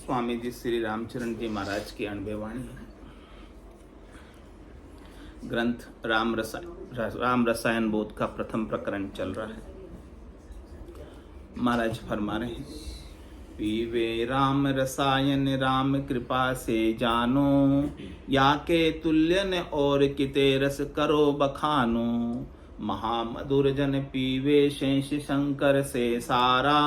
स्वामी जी श्री रामचरण जी महाराज की अणबे वाणी है। ग्रंथ राम रसायन बोध का प्रथम प्रकरण चल रहा है। महाराज फरमा रहे हैं, पीवे राम रसायन राम कृपा से जानो, या के तुल्य न और किते रस करो बखानो। महामधुर जन पीवे शेष शंकर से सारा,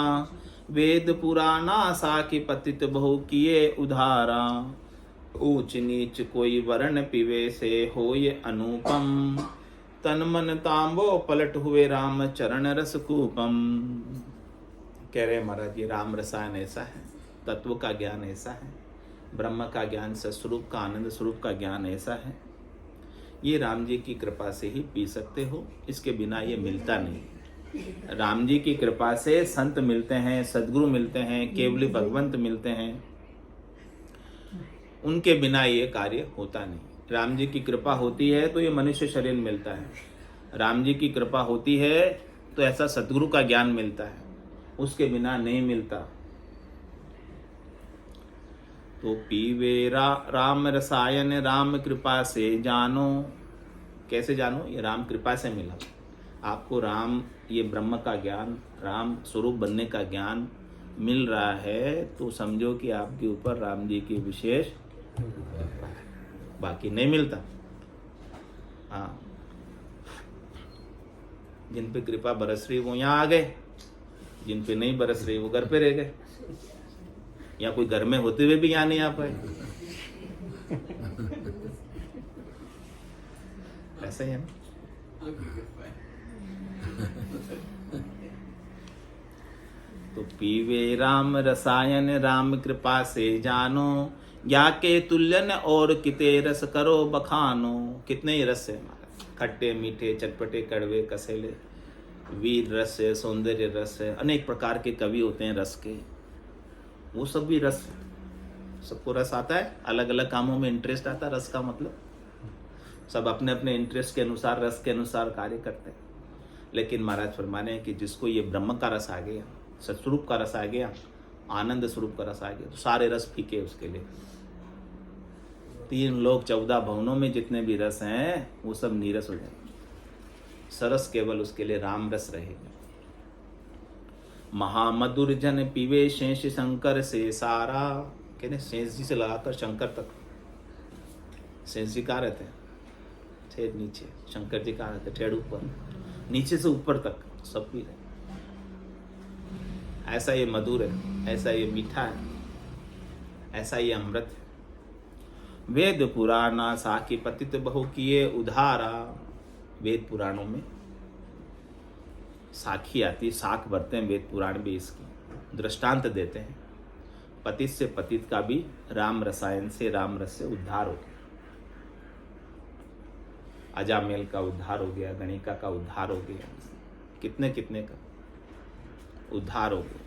वेद पुराना साखी पतित बहु किए उधारा। ऊंच नीच कोई वर्ण पीवे से होय अनुपम, तन मन तांबो पलट हुए राम चरण रस कूपम। कह रहे महाराज ये राम रसायन ऐसा है, तत्व का ज्ञान ऐसा है, ब्रह्म का ज्ञान, सस्वरूप का आनंद स्वरूप का ज्ञान ऐसा है, ये राम जी की कृपा से ही पी सकते हो, इसके बिना ये मिलता नहीं। राम जी की कृपा से संत मिलते हैं, सद्गुरु मिलते हैं, केवली भगवंत मिलते हैं, उनके बिना ये कार्य होता नहीं। राम जी की कृपा होती है तो ये मनुष्य शरीर मिलता है, राम जी की कृपा होती है तो ऐसा सद्गुरु का ज्ञान मिलता है, उसके बिना नहीं मिलता। तो पीवे राम रसायन राम कृपा से जानो। कैसे जानो? ये राम कृपा से मिला आपको। राम ये ब्रह्म का ज्ञान, राम स्वरूप बनने का ज्ञान मिल रहा है तो समझो कि आपके ऊपर राम जी की विशेष, बाकी नहीं मिलता। हाँ, जिन पे कृपा बरस रही वो यहाँ आ गए, जिन पे नहीं बरस रही वो घर पे रह गए, या कोई घर में होते हुए भी यहाँ नहीं आ पाए। ऐसा ही है ना। तो पीवे राम रसायन राम कृपा से जानो, या के तुल्यन और किते रस करो बखानो। कितने ही रस है हमारे, खट्टे मीठे चटपटे कड़वे कसेले, वीर रस है, सौंदर्य रस है, अनेक प्रकार के कवि होते हैं रस के, वो सब भी रस है। सबको रस आता है, अलग अलग कामों में इंटरेस्ट आता है। रस का मतलब सब अपने अपने इंटरेस्ट के अनुसार, रस के अनुसार कार्य करते हैं। लेकिन महाराज फरमाने हैं कि जिसको ये ब्रह्म का रस आ गया, सत्स्वरूप का रस आ गया, आनंद स्वरूप का रस आ गया, तो सारे रस फीके उसके लिए। 3 लोक 14 भवनों में जितने भी रस हैं वो सब नीरस हो जाएंगे, सरस केवल उसके लिए राम रस रहेगा। महामधुर जन पीवे शेष शंकर से सारा। कहते शेष जी से लगाकर शंकर तक। शेष जी कहाँ रहते हैं? ठेठ नीचे। शंकर जी कहाँ रहते हैं? ठेठ ऊपर। नीचे से ऊपर तक सब पी रहे। ऐसा ये मधुर है, ऐसा ये मीठा है, ऐसा ये अमृत है। वेद पुराना साखी पतित बहु किए उधारा। वेद पुराणों में साखी आती, साख भरते हैं वेद पुराण भी, इसकी दृष्टांत देते हैं। पतित से पतित का भी राम रसायन से, राम रस से उद्धार हो गया। अजामेल का उद्धार हो गया, गणिका का उद्धार हो गया, कितने कितने का उद्धार हो गया।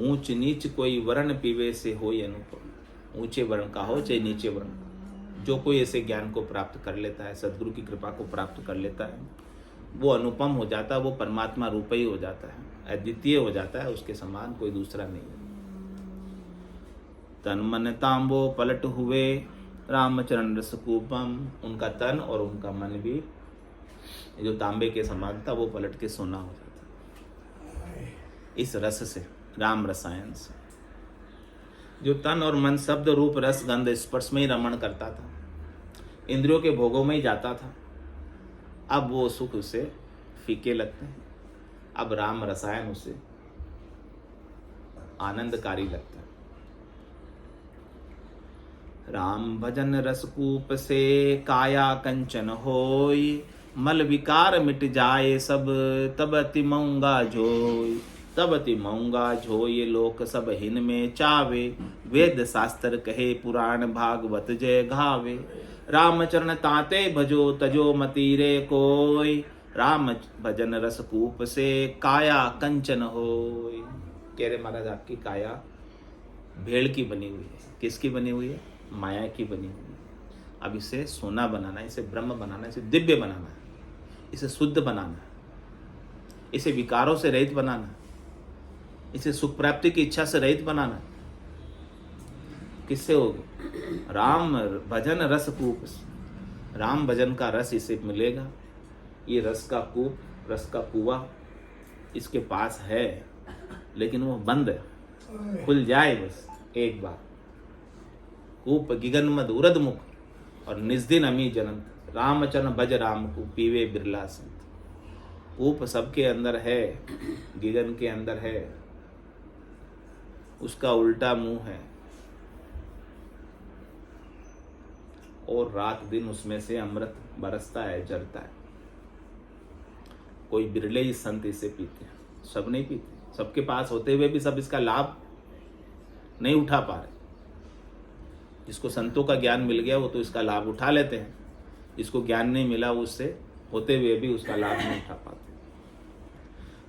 ऊंच नीच कोई वर्ण पीवे से हो अनुपम। ऊंचे वर्ण का हो चाहे नीचे वर्ण का, जो कोई ऐसे ज्ञान को प्राप्त कर लेता है, सद्गुरु की कृपा को प्राप्त कर लेता है, वो अनुपम हो जाता है, वो परमात्मा रूप ही हो जाता है, अद्वितीय हो जाता है, उसके समान कोई दूसरा नहीं है। तन मन तांबो पलट हुए रामचरण रस कूपम। उनका तन और उनका मन भी जो तांबे के समान था वो पलट के सोना हो जाता इस रस से, राम रसायन से। जो तन और मन शब्द रूप रस गंध स्पर्श में ही रमण करता था, इंद्रियों के भोगों में ही जाता था, अब वो सुख उसे फीके लगते हैं। अब राम रसायन उसे आनंदकारी लगता है। राम भजन रसकूप से काया कंचन होय, मल विकार मिट जाए सब तब अति महंगा जोय। तब अति महंगा जोय लोक सब हिन में चावे, वेद शास्त्र कहे पुराण भागवत जय घावे। रामचरण ताते भजो तजो मतीरे कोय, राम भजन रसकूप से काया कंचन होय। कह रहे महाराज आपकी काया भेड़ की बनी हुई है। किसकी बनी हुई है? माया की बनी हुई है। अब इसे सोना बनाना है, इसे ब्रह्म बनाना है, इसे दिव्य बनाना है, इसे शुद्ध बनाना है, इसे विकारों से रहित बनाना है। इसे सुख प्राप्ति की इच्छा से रहित बनाना किससे होगी? राम भजन रस कूप, राम भजन का रस इसे मिलेगा। ये रस का कूप, रस का कुआं इसके पास है, लेकिन वो बंद है। खुल जाए बस एक बार। कूप गिगन मद उरद मुख और निस्दिन अमी जनंत, रामचरण भज राम को पीवे बिरला संत। कूप सबके अंदर है, गिगन के अंदर है, उसका उल्टा मुंह है और रात दिन उसमें से अमृत बरसता है, झरता है। कोई बिरले ही संत इसे पीते हैं, सब नहीं पीते। सबके पास होते हुए भी सब इसका लाभ नहीं उठा पा रहे। जिसको संतों का ज्ञान मिल गया वो तो इसका लाभ उठा लेते हैं, जिसको ज्ञान नहीं मिला उससे होते हुए भी उसका लाभ नहीं उठा पाते।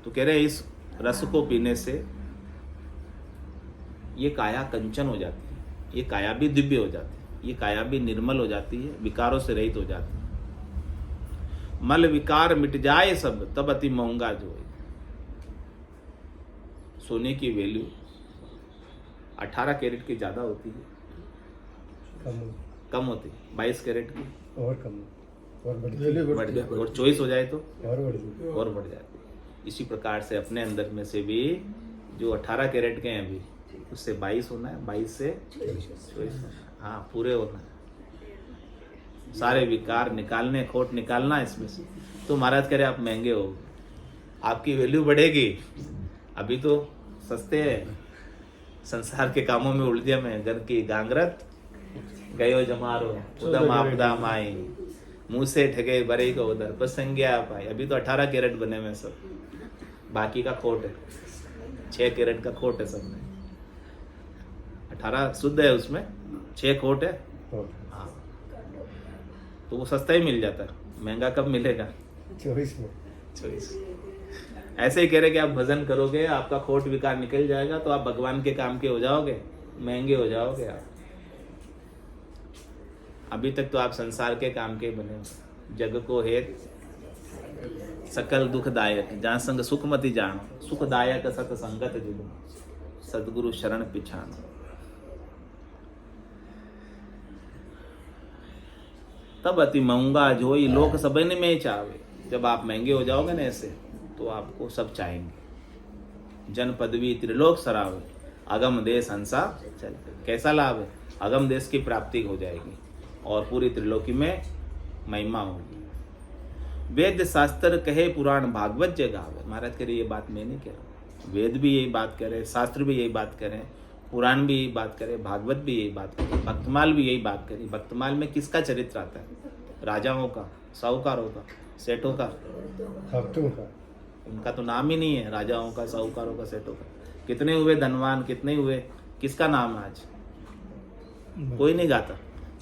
तो कह रहे इस रस को पीने से ये काया कंचन हो जाती है, ये काया भी दिव्य हो जाती है, ये काया भी निर्मल हो जाती है, विकारों से रहित हो जाती है। मल विकार मिट जाए सब, तब अति महंगा जो है। सोने की वैल्यू 18 कैरेट की ज्यादा होती है, कम होती है 22 कैरेट की और कम और बढ़ जाए, और 24 हो जाए तो और बढ़ जाए। इसी प्रकार से अपने अंदर में से भी जो 18 कैरेट के हैं अभी, उससे 22 होना है, 22 से 24, हाँ पूरे होना है। सारे विकार निकालने, खोट निकालना इसमें से। तो महाराज कह रहे आप महंगे हो, आपकी वैल्यू बढ़ेगी। अभी तो सस्ते हैं, संसार के कामों में उलझे में, घर की गांगरत गयो जमारो, उदम आपदा माई, मुंह से ठगे बरे को उधर प्रसंज्ञा पाई। अभी तो 18 कैरेट बने में सब, बाकी का खोट है, 6 कैरेट का खोट है सब में। 18 शुद्ध है, उसमें 6 खोट है। हाँ, तो वो सस्ता ही मिल जाता है, महंगा कब मिलेगा? 24। ऐसे ही कह रहे कि आप भजन करोगे, आपका खोट विकार निकल जाएगा, तो आप भगवान के काम के हो जाओगे, महंगे हो जाओगे आप। अभी तक तो आप संसार के काम के बने हो। जग को हेत सकल दुखदायक, जहाँ संग सुखमति जान, सुखदायक सत संगत जुगु, सदगुरु शरण पिछान। तब अति महंगा जोई लोक सबन में चावे। जब आप महंगे हो जाओगे ना ऐसे, तो आपको सब चाहेंगे। जन पदवी त्रिलोक सरावे, अगम देश हंसा चल। कैसा लाभ है? अगम देश की प्राप्ति हो जाएगी और पूरी त्रिलोकी में महिमा होगी। वेद शास्त्र कहे पुराण भागवत जगावे। महाराज कह रहे ये बात मैं नहीं कह रहा, वेद भी यही बात कह रहे, शास्त्र भी यही बात कह रहे, पुराण भी यही बात करे, भागवत भी यही बात करे, भक्तमाल भी यही बात करी। भक्तमाल में किसका चरित्र आता है? राजाओं का, साहूकारों का, सेठों का, भक्तों का। उनका तो नाम ही नहीं है, राजाओं का, साहूकारों का, सेठों का। कितने हुए धनवान, कितने हुए, किसका नाम है आज? कोई नहीं गाता,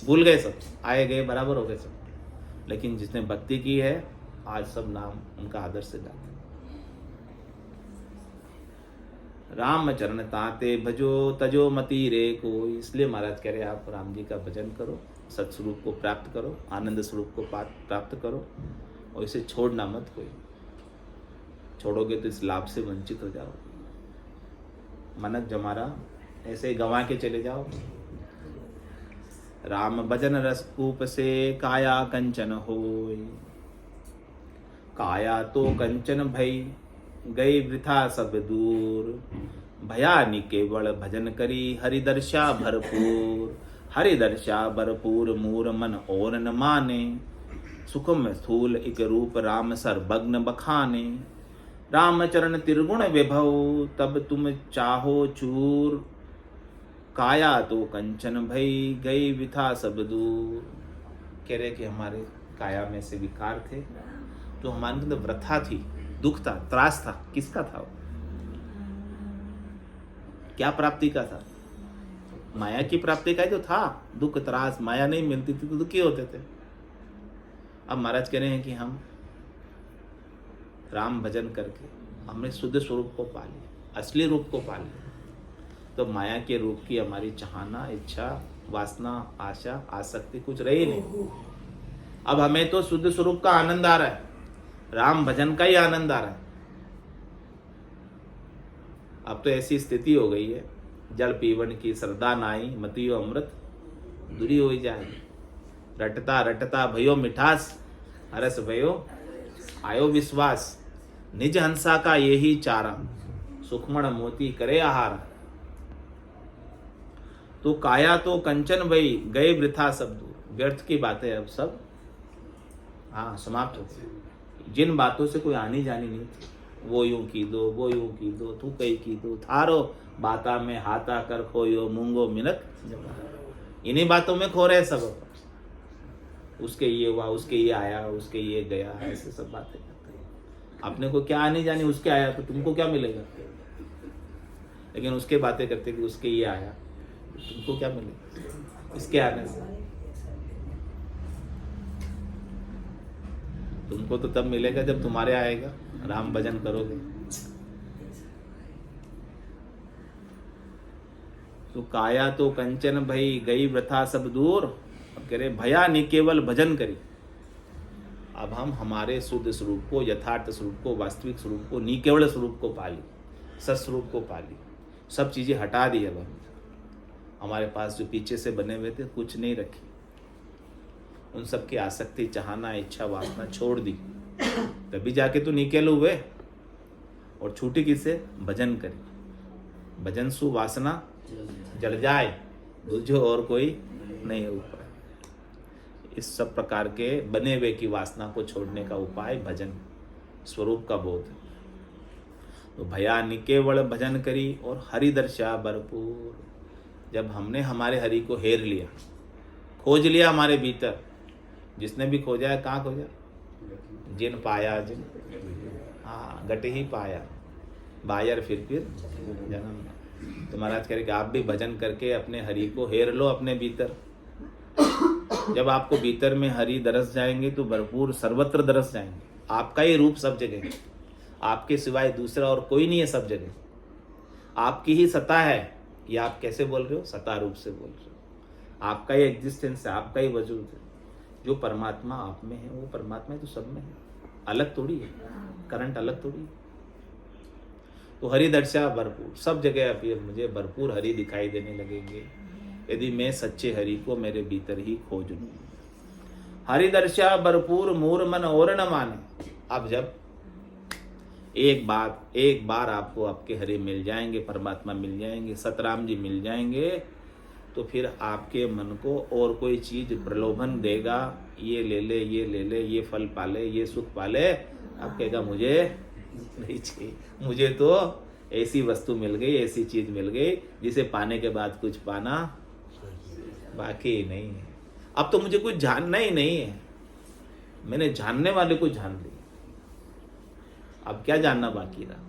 भूल गए सब, आए गए बराबर हो गए सब। लेकिन जिसने भक्ति की है आज सब नाम उनका आदर से गाते। राम चरण ताते भजो तजो मति रे कोई। इसलिए महाराज कह रहे आप राम जी का भजन करो, सत्स्वरूप को प्राप्त करो, आनंद स्वरूप को प्राप्त करो, और इसे छोड़ना मत। कोई छोड़ोगे तो इस लाभ से वंचित हो जाओगे। मनक जमारा ऐसे गंवा के चले जाओ। राम भजन रस कूप से काया कंचन होय। काया तो कंचन भई गई वृथा सब दूर। भयानी केवल भजन करी हरिदर्शा भरपूर। हरिदर्शा भरपूर मूर मन और न माने। सुखम स्थूल एक रूप राम सर्वज्ञ बखाने। राम चरण त्रिगुण विभव तब तुम चाहो चूर। काया तो कंचन भई गई विथा सब दूर। कह रहे कि हमारे काया में से विकार थे, तो हमारे अंदर वृथा थी, दुख था, त्रास था। किसका था वो? क्या प्राप्ति का था? माया की प्राप्ति का ही तो था। दुख त्रास, माया नहीं मिलती थी तो दुखी होते थे। अब महाराज कह रहे हैं कि हम राम भजन करके हमने शुद्ध स्वरूप को पा लिया, असली रूप को पा लिया। तो माया के रूप की हमारी चाहना, इच्छा, वासना, आशा, आसक्ति कुछ रही नहीं। अब हमें तो शुद्ध स्वरूप का आनंद आ रहा है, राम भजन का ही आनंद आ रहा है। अब तो ऐसी स्थिति हो गई है, जल पीवन की श्रद्धा नाई, मतियो अमृत दूरी हो जाए। रटता रटता भयो मिठास, हरस भयो आयो विश्वास। निज हंसा का यही चारा, सुखमण मोती करे आहार। तो काया तो कंचन भई, गए वृथा सब दूर। व्यर्थ की बातें अब सब समाप्त हो गई। जिन बातों से कोई आनी जानी नहीं थी, वो यूं की दो, वो यूं की दो, तू कही की दो, थारो बाता में हाथा कर खोयो, मूंगो मिनक इन्हीं बातों में खो रहे सब। उसके ये हुआ, उसके ये आया, उसके ये गया, ऐसे सब बातें करते हैं। अपने को क्या आनी जानी, उसके आया तो तुमको क्या मिलेगा? लेकिन उसके बातें करते कि उसके ये आया, तुमको क्या मिलेगा इसके आने से? तुमको तो तब मिलेगा जब तुम्हारे आएगा, राम भजन करोगे। तो काया तो कंचन भई, गई वृथा सब दूर। अब कह रहे भया नि केवल भजन करी। अब हम हमारे शुद्ध स्वरूप को, यथार्थ स्वरूप को, वास्तविक स्वरूप को, निकेवल स्वरूप को पाली, सत्स्वरूप को पाली। सब चीजें हटा दी। अब हमारे पास जो पीछे से बने हुए थे कुछ नहीं रखी, उन सब की आसक्ति, चाहना, इच्छा, वासना छोड़ दी। तभी जाके तो निकेल हुए। और छूटी किससे? भजन करी। भजन सु वासना जल जाए, दूजो और कोई नहीं है ऊपर। इस सब प्रकार के बने हुए की वासना को छोड़ने का उपाय भजन, स्वरूप का बोध। तो भया निकेवल भजन करी और हरि दर्शा भरपूर। जब हमने हमारे हरि को हेर लिया, खोज लिया हमारे भीतर, जिसने भी खोजा है, कहाँ खोजा? जिन पाया जिन, गट ही पाया, बायर फिर जन्म। तो महाराज कह रहे कि आप भी भजन करके अपने हरि को हेर लो अपने भीतर। जब आपको भीतर में हरि दरस जाएंगे तो भरपूर सर्वत्र दरस जाएंगे। आपका ही रूप सब जगह, आपके सिवाय दूसरा और कोई नहीं है सब जगह। आपकी ही सत्ता है। ये आप कैसे बोल रहे हो? सत्ता रूप से बोल रहे हो। आपका ही एग्जिस्टेंस है, आपका ही वजूद है। जो परमात्मा आप में है वो परमात्मा ही तो सब में है, अलग थोड़ी है। करंट अलग थोड़ी है। तो हरि दर्शा भरपूर, सब जगह अभी मुझे भरपूर हरि दिखाई देने लगेंगे यदि मैं सच्चे हरि को मेरे भीतर ही खोज लूं। हरि दर्शा भरपूर, मूर मन और न माने। अब जब एक बार आपको आपके हरि मिल जाएंगे, परमात्मा मिल जाएंगे, सतराम जी मिल जाएंगे, तो फिर आपके मन को और कोई चीज प्रलोभन देगा, ये ले ले, ये ले ले, ये फल पाले, ये सुख पाले। आप कहेगा मुझे नहीं चाहिए, मुझे तो ऐसी वस्तु मिल गई, ऐसी चीज मिल गई जिसे पाने के बाद कुछ पाना बाकी नहीं है। अब तो मुझे कुछ जानना ही नहीं है, मैंने जानने वाले को जान लिया। अब क्या जानना बाकी रहा?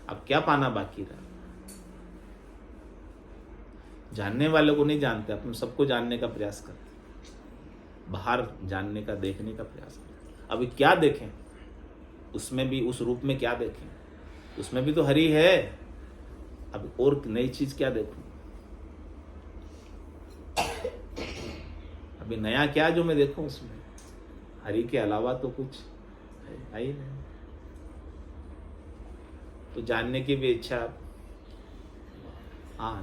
अब क्या पाना बाकी रहा? जानने वाले को नहीं जानते, अपन सबको जानने का प्रयास करते, बाहर जानने का, देखने का प्रयास करते। अभी क्या देखें? उसमें भी, उस रूप में क्या देखें? उसमें भी तो हरि है। अब और नई चीज क्या देखूं? अभी नया क्या जो मैं देखूं उसमें? हरि के अलावा तो कुछ है ही नहीं। तो जानने की भी इच्छा,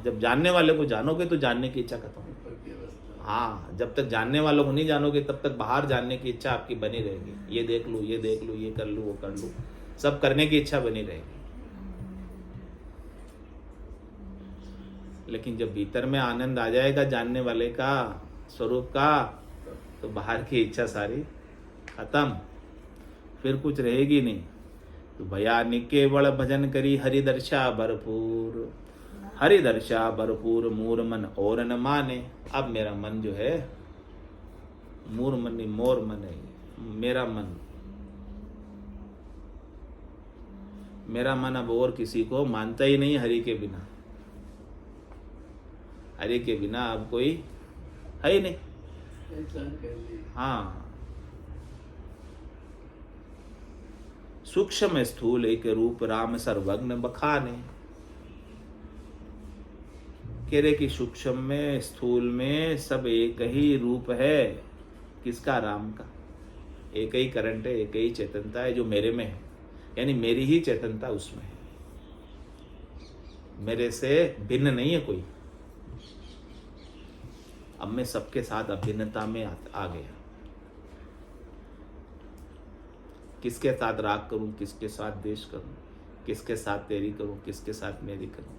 जब जानने वाले को जानोगे तो जानने की इच्छा खत्म होगी। जब तक जानने वालों को नहीं जानोगे तब तक बाहर जानने की इच्छा आपकी बनी रहेगी। ये देख लूं, ये देख लूं, ये कर लूं, वो कर लूं, सब करने की इच्छा बनी रहेगी। लेकिन जब भीतर में आनंद आ जाएगा जानने वाले का, स्वरूप का, तो बाहर की इच्छा सारी खत्म, फिर कुछ रहेगी नहीं। तो भया निकेवल भजन करी, हरि दर्शा भरपूर। हरि दर्शा भरपूर, मूर मन और न माने। अब मेरा मन जो है, मूर मन नहीं, मोर मन है। मेरा मन अब और किसी को मानता ही नहीं हरि के बिना। हरि के बिना अब कोई है ही नहीं। सूक्ष्म स्थूल एक रूप राम सर्वज्ञ बखाने। कह रहे कि सूक्ष्म में, स्थूल में सब एक ही रूप है। किसका? राम का। एक ही करंट है, एक ही चेतनता है जो मेरे में है। यानी मेरी ही चेतनता उसमें है, मेरे से भिन्न नहीं है कोई। अब मैं सबके साथ अभिन्नता में आ गया। किसके साथ राग करूं, किसके साथ द्वेष करूं, किसके साथ तेरी करूं, किसके साथ मेरी करूं,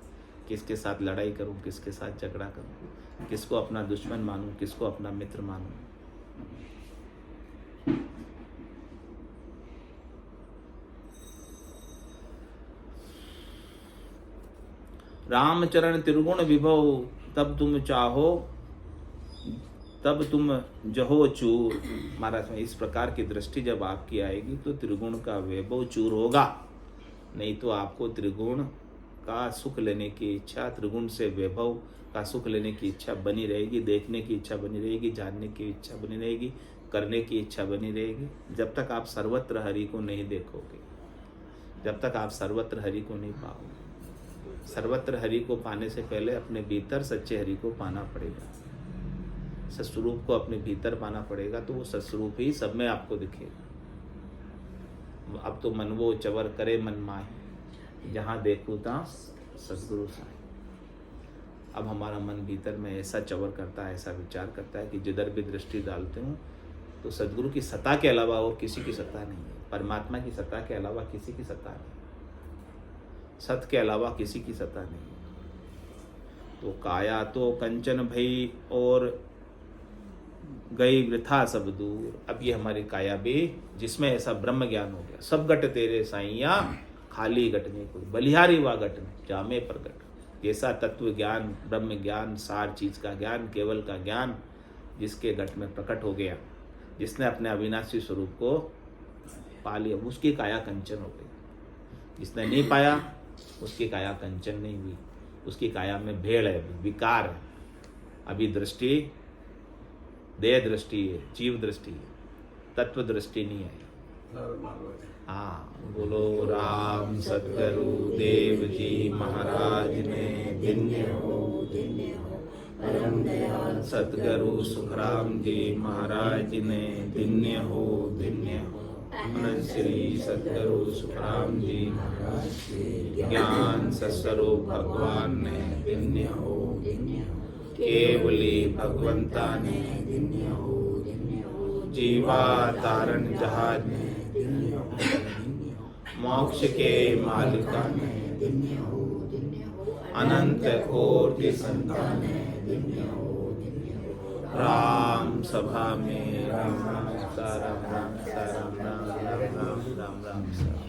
किसके साथ लड़ाई करूं, किसके साथ झगड़ा करूं, किसको अपना दुश्मन मानूं, किसको अपना मित्र मानूं। रामचरण त्रिगुण विभव, तब तुम चाहो तब तुम जहो चूर। महाराज में इस प्रकार की दृष्टि जब आपकी आएगी तो त्रिगुण का वैभव चूर होगा। नहीं तो आपको त्रिगुण का सुख लेने की इच्छा, त्रिगुण से वैभव का सुख लेने की इच्छा बनी रहेगी, देखने की इच्छा बनी रहेगी, जानने की इच्छा बनी रहेगी, करने की इच्छा बनी रहेगी, जब तक आप सर्वत्र हरि को नहीं देखोगे, जब तक आप सर्वत्र हरि को नहीं पाओगे। सर्वत्र हरि को पाने से पहले अपने भीतर सच्चे हरि को पाना पड़ेगा, सत्स्वरूप को अपने भीतर पाना पड़ेगा, तो वो सत्स्वरूप ही सब में आपको दिखेगा। अब तो मन वो चवर करे मन माहे, जहाँ देखूँ ता सद्गुरु साई। अब हमारा मन भीतर में ऐसा चवर करता है, ऐसा विचार करता है कि जिधर भी दृष्टि डालते हूँ तो सद्गुरु की सत्ता के अलावा और किसी की सत्ता नहीं है, परमात्मा की सत्ता के अलावा किसी की सत्ता नहीं, सत के अलावा किसी की सत्ता नहीं। तो काया तो कंचन भई और गई वृथा सब दूर। अब ये हमारी काया भी, जिसमें ऐसा ब्रह्म ज्ञान हो गया, सब घट तेरे साइया खाली घट में कोई, बलिहारी वा घट में जामे प्रगट। ऐसा तत्व ज्ञान, ब्रह्म ज्ञान, सार चीज का ज्ञान, केवल का ज्ञान जिसके घट में प्रकट हो गया, जिसने अपने अविनाशी स्वरूप को पा लिया, उसकी काया कंचन हो गई। जिसने नहीं पाया उसकी काया कंचन नहीं हुई, उसकी काया में भेड़ है, विकार है। अभी दृष्टि देह दृष्टि है, जीव दृष्टि है, तत्व दृष्टि नहीं है। हाँ, बोलो राम सतगुरु देव जी महाराज ने धन्य हो, परम दयाल सतगुरु सुखराम जी महाराज ने धन्य हो, धन्य हो। अनंत श्री सतगुरु सुखराम जी महाराज के ज्ञान सत्स्वरूप भगवान ने धन्य हो, केवली भगवंता ने धन्य हो, जीवा तारण जहाज ने धन्य हो, मोक्ष के मालिका ने धन्य हो, अनंत कोटि संतान ने धन्य हो। राम सभा में राम राम राम राम राम राम राम राम राम राम।